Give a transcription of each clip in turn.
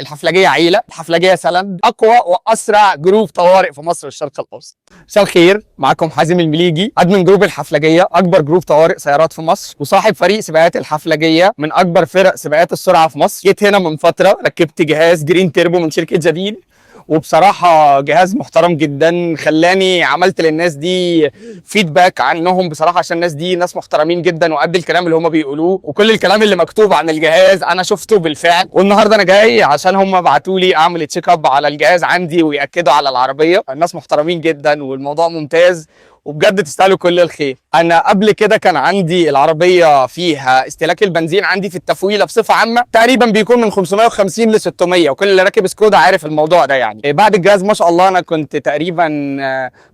الحفلجيه عيله، الحفلجيه سلند، اقوى واسرع جروب طوارئ في مصر والشرق الاوسط. مساء الخير، معاكم حازم المليجي، ادمن جروب الحفلجيه، اكبر جروب طوارئ سيارات في مصر، وصاحب فريق سباقات الحفلجيه من اكبر فرق سباقات السرعه في مصر. جيت هنا من فتره، ركبت جهاز جرين تيربو من شركه جديد، وبصراحة جهاز محترم جدا، خلاني عملت للناس دي فيدباك عنهم بصراحة، عشان الناس دي ناس محترمين جدا وقد الكلام اللي هم بيقولوه، وكل الكلام اللي مكتوب عن الجهاز انا شفته بالفعل. والنهارده انا جاي عشان هم بعتوا لي اعمل تشيك اب على الجهاز عندي ويأكدوا على العربية. الناس محترمين جدا والموضوع ممتاز، وبجد تستاهلوا كل الخير. انا قبل كده كان عندي العربيه فيها استهلاك البنزين عندي في التفويله بصفه عامه تقريبا بيكون من 550 ل 600، وكل اللي راكب سكودا عارف الموضوع ده. يعني بعد الجهاز ما شاء الله انا كنت تقريبا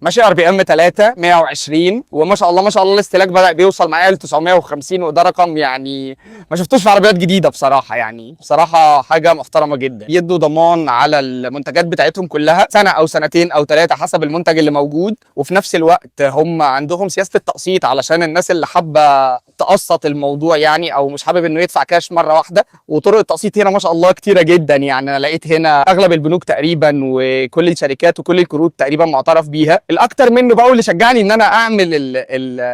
ماشي ار بي ام 3 120، وما شاء الله ما شاء الله الاستهلاك بدا بيوصل معايا ل 950، وده رقم يعني ما شفتوش في عربيات جديده بصراحه. يعني بصراحه حاجه محترمه جدا. يدوا ضمان على المنتجات بتاعتهم كلها سنه او سنتين او ثلاثه حسب المنتج اللي موجود، وفي نفس الوقت هم عندهم سياسه التقسيط علشان الناس اللي حابه تقسط الموضوع يعني، او مش حابب انه يدفع كاش مره واحده. وطرق التقسيط هنا ما شاء الله كتيره جدا، يعني انا لقيت هنا اغلب البنوك تقريبا وكل الشركات وكل الكروت تقريبا معترف بيها. الاكتر منه بقى واللي شجعني ان انا اعمل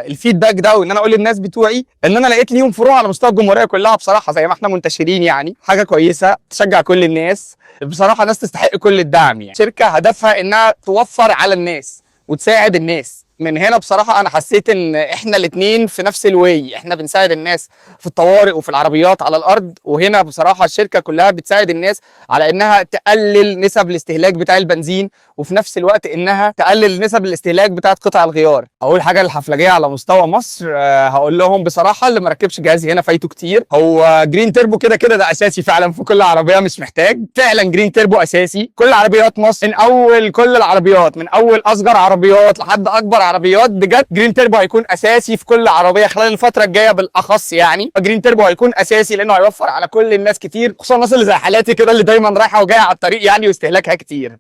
الفيدباك ده وان انا اقول للناس بتوعي ان انا لقيت ليهم فروع على مستوى الجمهوريه كلها بصراحه، زي ما احنا منتشرين. يعني حاجه كويسه تشجع كل الناس بصراحه، ناس تستحق كل الدعم. يعني شركه هدفها انها توفر على الناس وتساعد الناس. من هنا بصراحة أنا حسيت إن إحنا الاتنين في نفس الواي، إحنا بنساعد الناس في الطوارئ وفي العربيات على الأرض، وهنا بصراحة الشركة كلها بتساعد الناس على إنها تقلل نسب الاستهلاك بتاع البنزين، وفي نفس الوقت إنها تقلل نسب الاستهلاك بتاعت قطع الغيار. أول حاجة الحفلجية على مستوى مصر، هقول لهم بصراحة اللي ما ركبش جهازي هنا فايته كتير. هو جرين تيربو كده كده ده أساسي فعلا في كل عربية، مش محتاج فعلا جرين تيربو أساسي. كل عربيات مصر من أول كل العربيات، من أول أصغر عربيات لحد أكبر عربيات، بجد جرين تيربو هيكون اساسي في كل عربيه خلال الفتره الجايه بالاخص. يعني جرين تيربو هيكون اساسي لانه هيوفر على كل الناس كتير، خصوصا الناس اللي زي حالاتي كده اللي دايما رايحه وجايه على الطريق يعني واستهلاكها كتير.